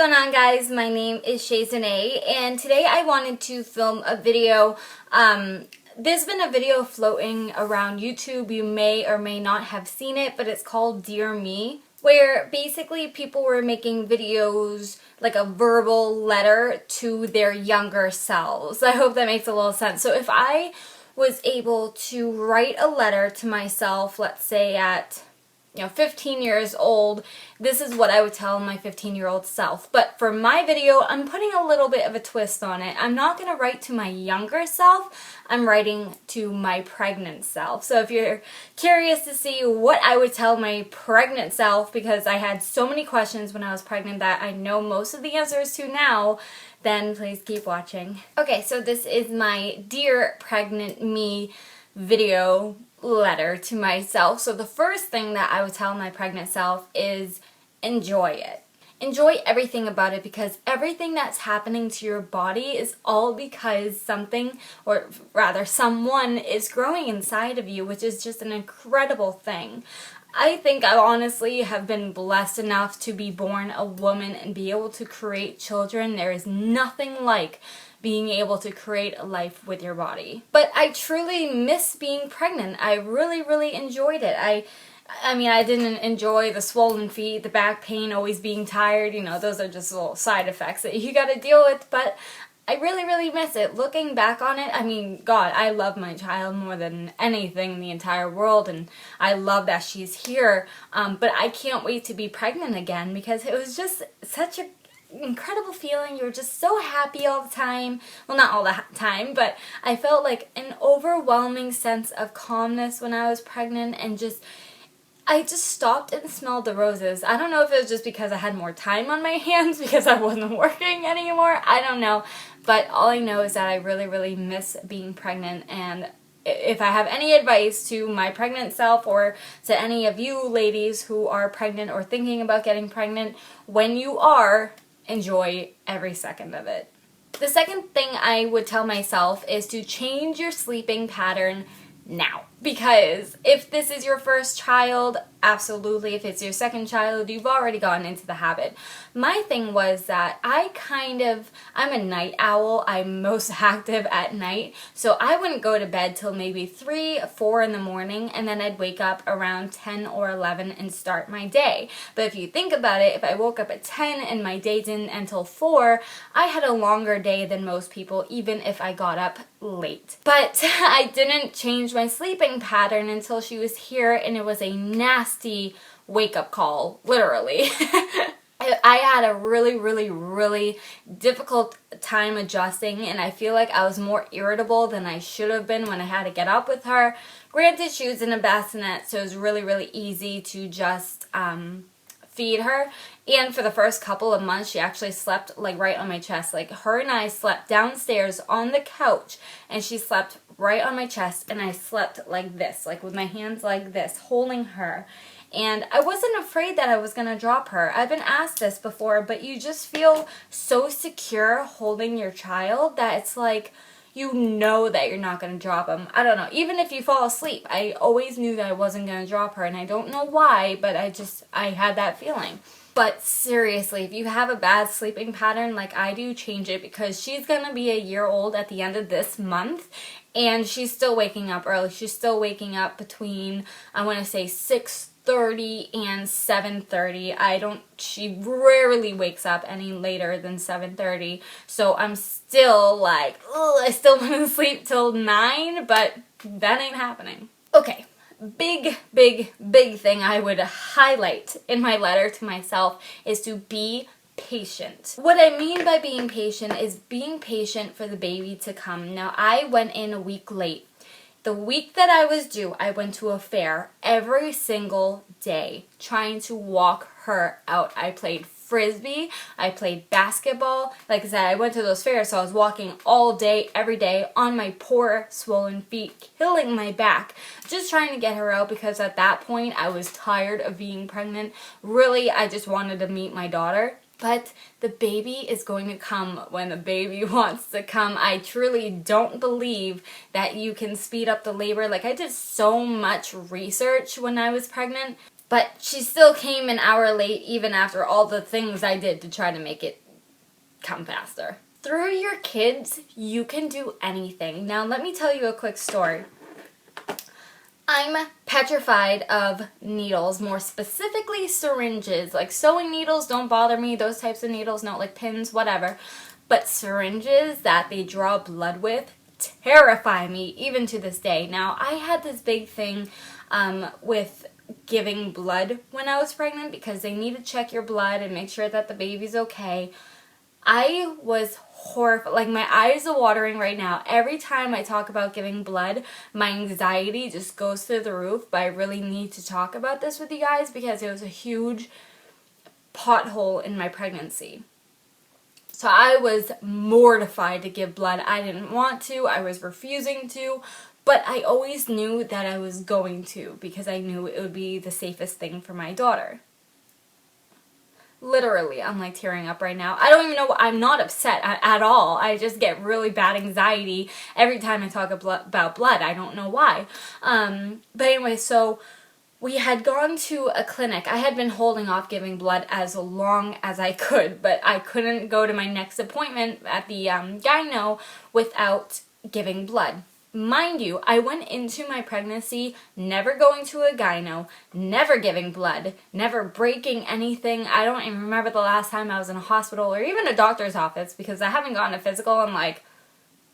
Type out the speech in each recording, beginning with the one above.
going on, guys? My name is Shazanae, and today I wanted to film a video. There's been a video floating around YouTube. You may or may not have seen it, but it's called Dear Me, where basically people were making videos like a verbal letter to their younger selves. I hope that makes a little sense. So if I was able to write a letter to myself, let's say at 15 years old, this is what I would tell my 15-year-old self. But for my video, I'm putting a little bit of a twist on it. I'm not going to write to my younger self. I'm writing to my pregnant self. So if you're curious to see what I would tell my pregnant self, because I had so many questions when I was pregnant that I know most of the answers to now, then please keep watching. Okay, so this is my Dear Pregnant Me video letter to myself. So the first thing that I would tell my pregnant self is enjoy it. Enjoy everything about it, because everything that's happening to your body is all because something, or rather someone, is growing inside of you, which is just an incredible thing. I think I honestly have been blessed enough to be born a woman and be able to create children. There is nothing like being able to create a life with your body. But I truly miss being pregnant. I really enjoyed it. I mean, I didn't enjoy the swollen feet, the back pain, always being tired. Those are just little side effects that you gotta deal with, but I really miss it. Looking back on it, I mean, God, I love my child more than anything in the entire world, and I love that she's here, but I can't wait to be pregnant again, because it was just such a incredible feeling. You're just so happy all the time. Well, not all the time, but I felt like an overwhelming sense of calmness when I was pregnant, and I just stopped and smelled the roses. I don't know if it was just because I had more time on my hands because I wasn't working anymore. I don't know. But all I know is that I really miss being pregnant. And if I have any advice to my pregnant self, or to any of you ladies who are pregnant or thinking about getting pregnant, when you are, enjoy every second of it. The second thing I would tell myself is to change your sleeping pattern now. Because if this is your first child, absolutely. If it's your second child, you've already gotten into the habit. My thing was that I'm a night owl. I'm most active at night. So I wouldn't go to bed till maybe 3, 4 in the morning, and then I'd wake up around 10 or 11 and start my day. But if you think about it, if I woke up at 10 and my day didn't end until 4, I had a longer day than most people, even if I got up late. But I didn't change my sleeping pattern until she was here, and it was a nasty wake-up call, literally. I had a really difficult time adjusting, and I feel like I was more irritable than I should have been when I had to get up with her. Granted, she was in a bassinet, so it was really easy to just feed her. And for the first couple of months, she actually slept like right on my chest. Like, her and I slept downstairs on the couch, and she slept right on my chest, and I slept like this, like with my hands like this, holding her. And I wasn't afraid that I was going to drop her. I've been asked this before, but you just feel so secure holding your child that it's like, you know that you're not going to drop them. I don't know. Even if you fall asleep, I always knew that I wasn't going to drop her, and I don't know why, but I had that feeling. But seriously, if you have a bad sleeping pattern like I do, change it, because she's going to be a year old at the end of this month, and she's still waking up early. She's still waking up between, I want to say, 6:30 and 7:30. She rarely wakes up any later than 7:30. So I'm still like, I still want to sleep till 9, but that ain't happening. Okay. Big thing I would highlight in my letter to myself is to be patient. What I mean by being patient is being patient for the baby to come. Now, I went in a week late. The week that I was due, I went to a fair every single day trying to walk her out. I played frisbee, I played basketball. Like I said, I went to those fairs, so I was walking all day, every day, on my poor swollen feet, killing my back, just trying to get her out, because at that point, I was tired of being pregnant. Really, I just wanted to meet my daughter. But the baby is going to come when the baby wants to come. I truly don't believe that you can speed up the labor. Like, I did so much research when I was pregnant. But she still came an hour late even after all the things I did to try to make it come faster. Through your kids, you can do anything. Now let me tell you a quick story. I'm petrified of needles, more specifically syringes. Like sewing needles don't bother me, those types of needles, not like pins, whatever. But syringes that they draw blood with terrify me, even to this day. Now, I had this big thing with giving blood when I was pregnant because they need to check your blood and make sure that the baby's okay. I was horrified. Like, my eyes are watering right now. Every time I talk about giving blood, my anxiety just goes through the roof. But I really need to talk about this with you guys because it was a huge pothole in my pregnancy. So I was mortified to give blood. I didn't want to. I was refusing to. But I always knew that I was going to because I knew it would be the safest thing for my daughter. Literally, I'm like tearing up right now. I don't even know, I'm not upset at all. I just get really bad anxiety every time I talk about blood. I don't know why. But anyway, so we had gone to a clinic. I had been holding off giving blood as long as I could, but I couldn't go to my next appointment at the gyno without giving blood. Mind you, I went into my pregnancy never going to a gyno, never giving blood, never breaking anything. I don't even remember the last time I was in a hospital or even a doctor's office because I haven't gotten a physical in like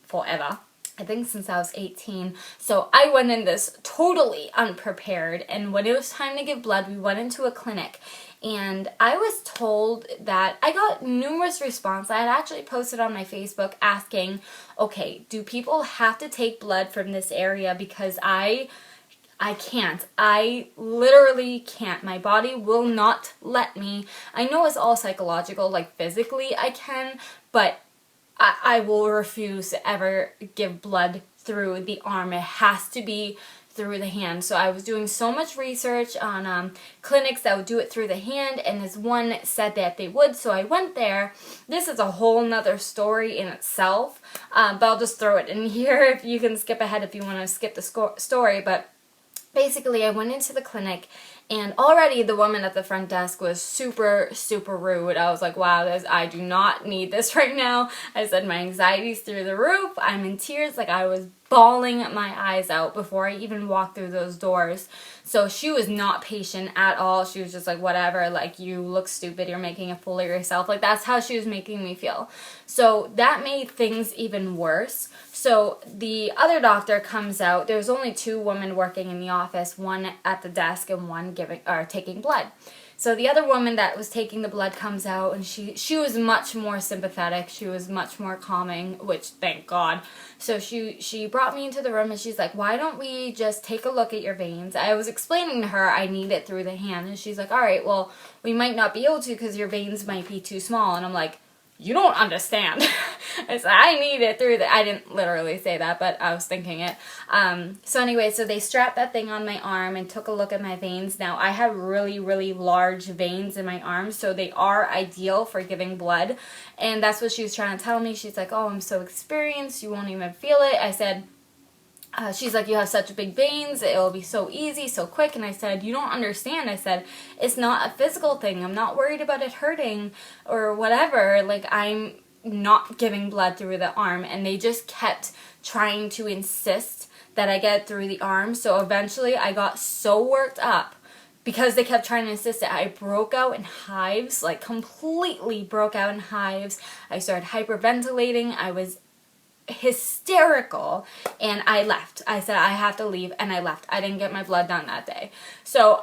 forever. I think since I was 18. So I went in this totally unprepared, and when it was time to give blood, we went into a clinic. And I was told that I got numerous responses. I had actually posted on my Facebook asking, okay, do people have to take blood from this area? Because I can't. I literally can't. My body will not let me. I know it's all psychological, like physically I can, but I will refuse to ever give blood through the arm. It has to be through the hand. So I was doing so much research on clinics that would do it through the hand, and this one said that they would, so I went there. This is a whole nother story in itself, but I'll just throw it in here if you can skip ahead if you want to skip the story. But basically I went into the clinic, and already the woman at the front desk was super, super rude. I was like, wow, I do not need this right now. I said my anxiety's through the roof. I'm in tears. Like, I was bawling my eyes out before I even walked through those doors. So she was not patient at all. She was just like, whatever, like, you look stupid, you're making a fool of yourself. Like, that's how she was making me feel. So that made things even worse. So the other doctor comes out. There's only 2 women working in the office, one at the desk and one taking blood. So the other woman that was taking the blood comes out, and she was much more sympathetic. She was much more calming, which thank God. So she brought me into the room, and she's like, why don't we just take a look at your veins? I was explaining to her I need it through the hand, and she's like, all right, well, we might not be able to because your veins might be too small. And I'm like, you don't understand. I said, I need it through the... I didn't literally say that, but I was thinking it. So anyway, so they strapped that thing on my arm and took a look at my veins. Now, I have really, really large veins in my arms, so they are ideal for giving blood. And that's what she was trying to tell me. She's like, oh, I'm so experienced, you won't even feel it. I said... she's like, you have such big veins, it'll be so easy, so quick. And I said, you don't understand. I said, it's not a physical thing. I'm not worried about it hurting or whatever. Like, I'm not giving blood through the arm. And they just kept trying to insist that I get it through the arm. So eventually I got so worked up because they kept trying to insist it. I broke out in hives, like completely broke out in hives. I started hyperventilating. I was hysterical, and I left. I said, I have to leave, and I left. I didn't get my blood done that day. So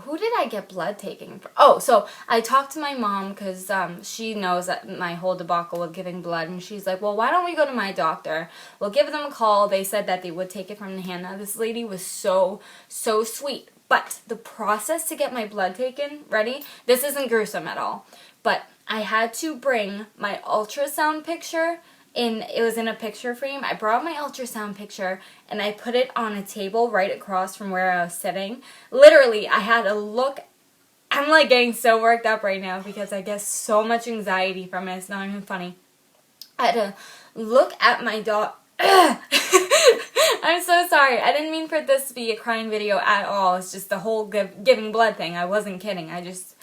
who did I get blood taken from? Oh, so I talked to my mom because she knows that my whole debacle with giving blood, and she's like, well, why don't we go to my doctor? We'll give them a call. They said that they would take it from the hand. Now, this lady was so sweet, but the process to get my blood taken, ready? This isn't gruesome at all, but I had to bring my ultrasound picture it was in a picture frame. I brought my ultrasound picture and I put it on a table right across from where I was sitting. Literally, I had to look. I'm like getting so worked up right now because I get so much anxiety from it. It's not even funny. I had to look at my dog. I'm so sorry. sorry. I didn't mean for this to be a crying video at all. It's just the whole giving blood thing. I wasn't kidding. I just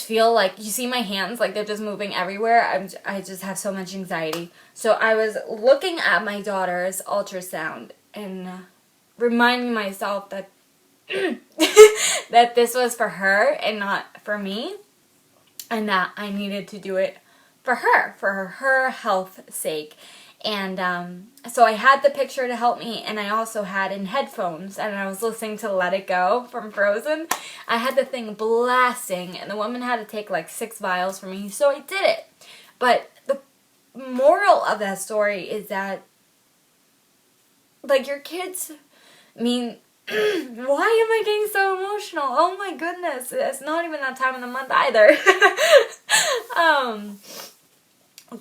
feel like, you see my hands, like they're just moving everywhere. I just have so much anxiety. So I was looking at my daughter's ultrasound and reminding myself that that this was for her and not for me, and that I needed to do it for her health's sake. And so I had the picture to help me, and I also had in headphones, and I was listening to Let It Go from Frozen. I had the thing blasting, and the woman had to take like 6 vials for me, so I did it. But the moral of that story is that, like, your kids, I mean, why am I getting so emotional? Oh my goodness, it's not even that time of the month either.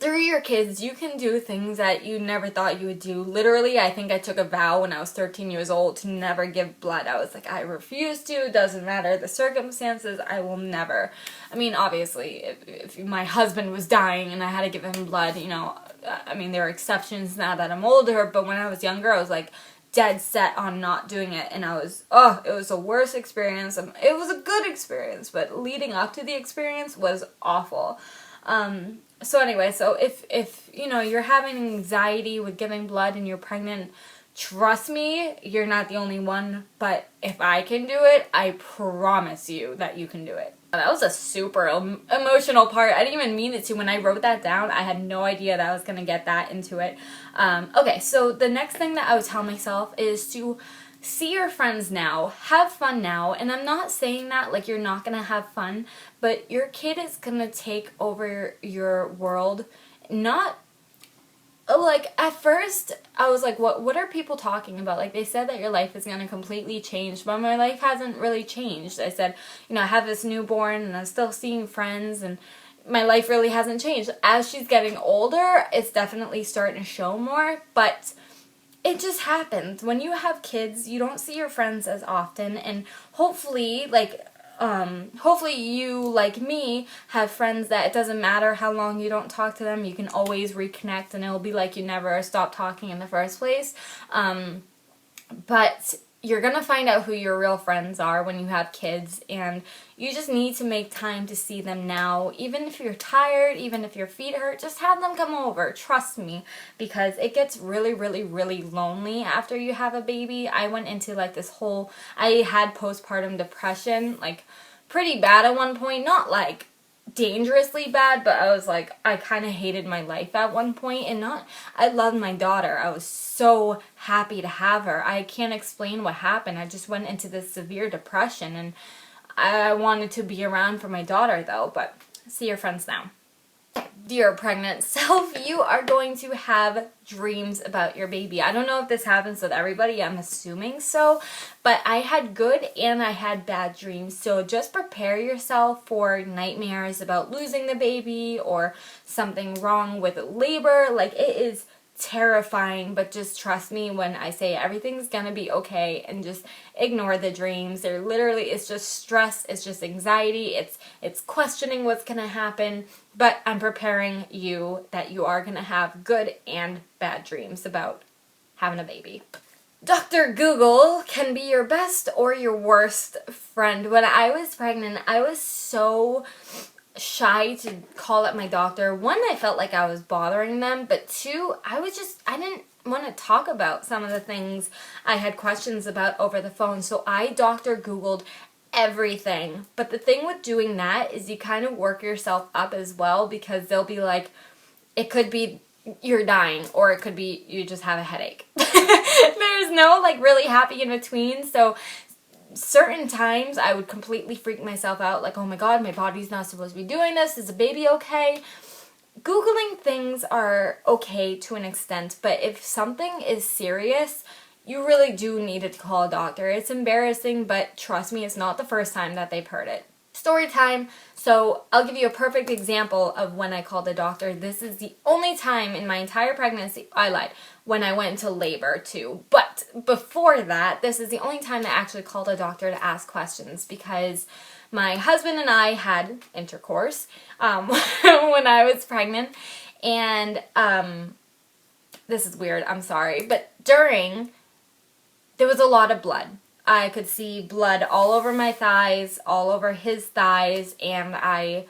Through your kids, you can do things that you never thought you would do. Literally, I think I took a vow when I was 13 years old to never give blood. I was like, I refuse to. Doesn't matter the circumstances. I will never. I mean, obviously, if my husband was dying and I had to give him blood, you know, I mean, there are exceptions now that I'm older. But when I was younger, I was like dead set on not doing it. And it was the worst experience. It was a good experience, but leading up to the experience was awful. So anyway, so if you know, you're having anxiety with giving blood and you're pregnant, trust me, you're not the only one, but if I can do it, I promise you that you can do it. That was a super emotional part. I didn't even mean it to. When I wrote that down, I had no idea that I was going to get that into it. Okay, so the next thing that I would tell myself is to see your friends now, have fun now, and I'm not saying that like you're not gonna have fun, but your kid is gonna take over your world. Not like, at first I was like, what are people talking about? Like, they said that your life is gonna completely change, but my life hasn't really changed. I said, you know, I have this newborn and I'm still seeing friends, and my life really hasn't changed. As she's getting older, it's definitely starting to show more, but it just happens. When you have kids, you don't see your friends as often, and hopefully, hopefully you, like me, have friends that it doesn't matter how long you don't talk to them, you can always reconnect, and it'll be like you never stopped talking in the first place. But you're gonna find out who your real friends are when you have kids, and you just need to make time to see them now. Even if you're tired, even if your feet hurt, just have them come over. Trust me, because it gets really, really, really lonely after you have a baby. I went into like this whole, I had postpartum depression, like pretty bad at one point, not like dangerously bad, but I was like, I kind of hated my life at one point, and I loved my daughter. I was so happy to have her. I can't explain what happened. I just went into this severe depression, and I wanted to be around for my daughter though. But see your friends now. Dear pregnant self, you are going to have dreams about your baby. I don't know if this happens with everybody, I'm assuming so, but I had good and I had bad dreams. So just prepare yourself for nightmares about losing the baby or something wrong with labor. Like, it is terrifying, but just trust me when I say everything's gonna be okay, and just ignore the dreams. They're literally, it's just stress, it's just anxiety, it's questioning what's gonna happen, but I'm preparing you that you are gonna have good and bad dreams about having a baby. Dr. Google can be your best or your worst friend. When I was pregnant, I was so shy to call up my doctor. One, I felt like I was bothering them, but two, I didn't want to talk about some of the things I had questions about over the phone, so I Dr. Googled everything. But the thing with doing that is you kind of work yourself up as well, because they'll be like, it could be you're dying, or it could be you just have a headache. There's no like really happy in between. So certain times I would completely freak myself out, like, oh my god, my body's not supposed to be doing this, is the baby okay? Googling things are okay to an extent, but if something is serious, you really do need to call a doctor. It's embarrassing, but trust me, it's not the first time that they've heard it. Story time. So I'll give you a perfect example of when I called the doctor. This is the only time in my entire pregnancy, I lied, when I went into labor too. But before that, this is the only time I actually called a doctor to ask questions, because my husband and I had intercourse when I was pregnant. And this is weird, I'm sorry. But during there was a lot of blood. I could see blood all over my thighs, all over his thighs, and I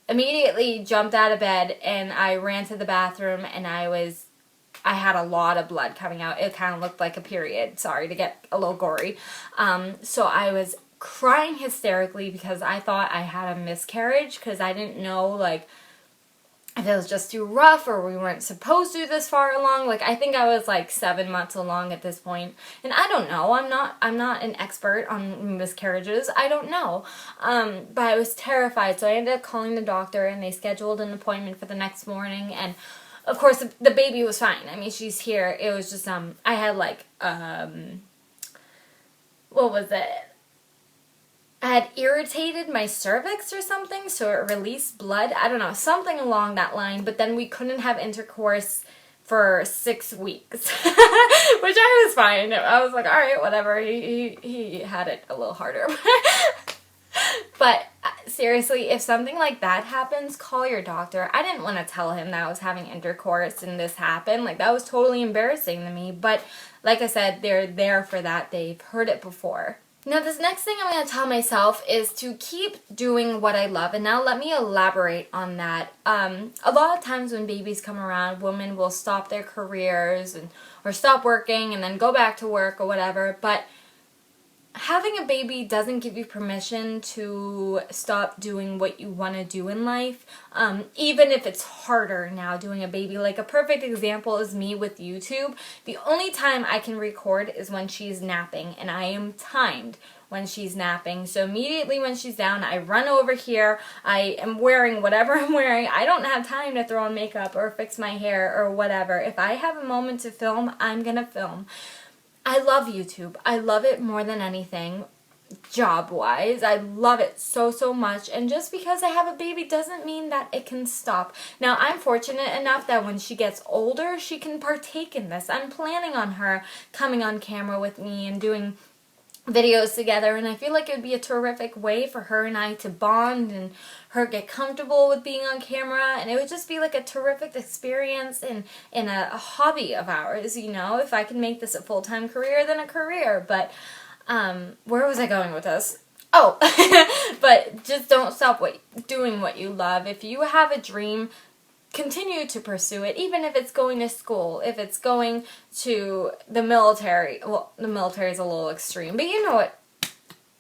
immediately jumped out of bed and I ran to the bathroom, and I had a lot of blood coming out. It kind of looked like a period. Sorry to get a little gory. So I was crying hysterically because I thought I had a miscarriage, because I didn't know, like, if it was just too rough or we weren't supposed to this far along. Like, I think I was like 7 months along at this point. And I don't know. I'm not an expert on miscarriages. I don't know. But I was terrified. So I ended up calling the doctor, and they scheduled an appointment for the next morning. And of course the baby was fine. I mean, she's here. It was just, I had like, what was it? I had irritated my cervix or something, so it released blood. I don't know, something along that line. But then we couldn't have intercourse for 6 weeks, which I was fine. I was like, all right, whatever. He had it a little harder. But seriously, if something like that happens, call your doctor. I didn't want to tell him that I was having intercourse and this happened. Like, that was totally embarrassing to me. But like I said, they're there for that. They've heard it before. Now, this next thing I'm going to tell myself is to keep doing what I love. And now let me elaborate on that. A lot of times when babies come around, women will stop their careers or stop working and then go back to work or whatever. But having a baby doesn't give you permission to stop doing what you want to do in life, even if it's harder now doing a baby. Like, a perfect example is me with YouTube. The only time I can record is when she's napping, and I am timed when she's napping. So immediately when she's down, I run over here. I am wearing whatever I'm wearing. I don't have time to throw on makeup or fix my hair or whatever. If I have a moment to film, I'm gonna film. I love YouTube. I love it more than anything, job-wise. I love it so, so much. And just because I have a baby doesn't mean that it can stop. Now, I'm fortunate enough that when she gets older, she can partake in this. I'm planning on her coming on camera with me and doing videos together, and I feel like it would be a terrific way for her and I to bond and her get comfortable with being on camera, and it would just be like a terrific experience in a hobby of ours, you know. If I can make this a full-time career, then a career. But where was I going with this? Oh, but just don't stop doing what you love. If you have a dream, continue to pursue it, even if it's going to school, if it's going to the military. Well, the military is a little extreme, but you know what?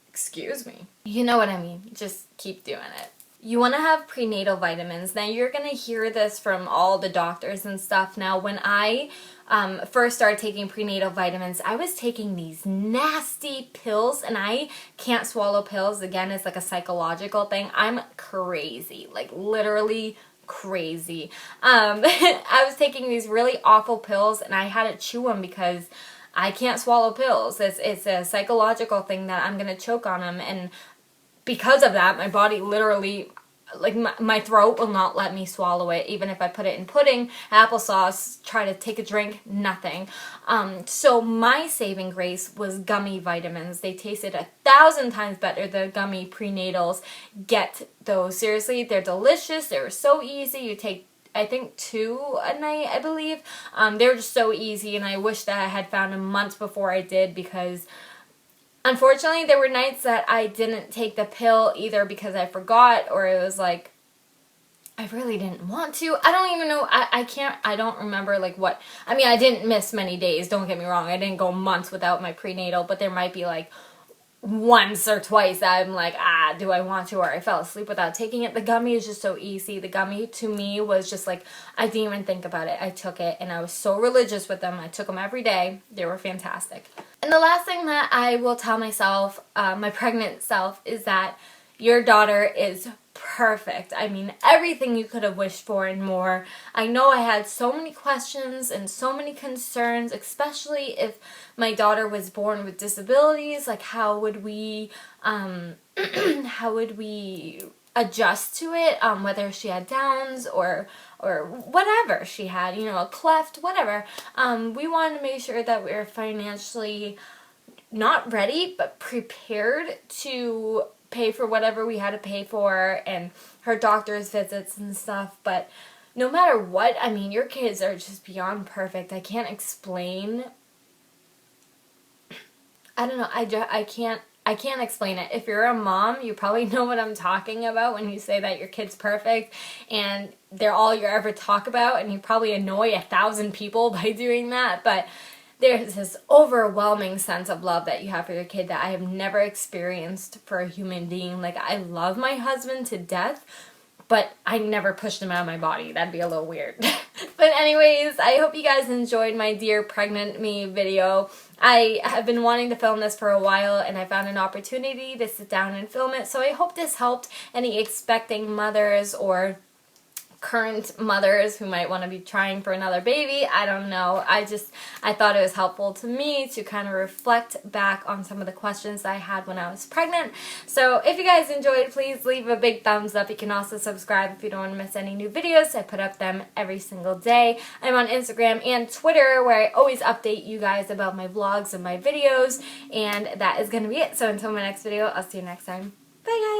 Excuse me. You know what I mean. Just keep doing it. You want to have prenatal vitamins. Now, you're going to hear this from all the doctors and stuff. Now, when I first started taking prenatal vitamins, I was taking these nasty pills, and I can't swallow pills. Again, it's like a psychological thing. I'm crazy, like literally crazy. I was taking these really awful pills, and I had to chew them because I can't swallow pills. It's a psychological thing that I'm gonna choke on them, and because of that, my body literally, like, my throat will not let me swallow it. Even if I put it in pudding, applesauce, try to take a drink, nothing. So my saving grace was gummy vitamins. They tasted 1,000 times better than gummy prenatals. Get those. Seriously, they're delicious. They were so easy. You take, I think, 2 a night, I believe. They were just so easy, and I wish that I had found them months before I did, because unfortunately, there were nights that I didn't take the pill either because I forgot, or it was like, I really didn't want to. I don't even know. I don't remember like what. I mean, I didn't miss many days. Don't get me wrong. I didn't go months without my prenatal, but there might be like once or twice that I'm like, do I want to? Or I fell asleep without taking it. The gummy is just so easy. The gummy to me was just like, I didn't even think about it. I took it, and I was so religious with them. I took them every day. They were fantastic. And the last thing that I will tell myself, my pregnant self, is that your daughter is perfect. I mean, everything you could have wished for and more. I know I had so many questions and so many concerns, especially if my daughter was born with disabilities. Like, how would we adjust to it? Whether she had Downs or whatever she had, you know, a cleft, whatever. We wanted to make sure that we were financially not ready, but prepared to pay for whatever we had to pay for, and her doctor's visits and stuff. But no matter what, I mean, your kids are just beyond perfect. I can't explain I don't know, I can't explain it. If you're a mom, you probably know what I'm talking about when you say that your kid's perfect and they're all you ever talk about, and you probably annoy 1,000 people by doing that, but there's this overwhelming sense of love that you have for your kid that I have never experienced for a human being. Like, I love my husband to death, but I never pushed him out of my body. That'd be a little weird. But anyways, I hope you guys enjoyed my Dear Pregnant Me video. I have been wanting to film this for a while, and I found an opportunity to sit down and film it. So I hope this helped any expecting mothers or current mothers who might want to be trying for another baby. I don't know. I thought it was helpful to me to kind of reflect back on some of the questions that I had when I was pregnant. So if you guys enjoyed, please leave a big thumbs up. You can also subscribe if you don't want to miss any new videos. I put up them every single day. I'm on Instagram and Twitter, where I always update you guys about my vlogs and my videos. And that is going to be it. So until my next video, I'll see you next time. Bye guys!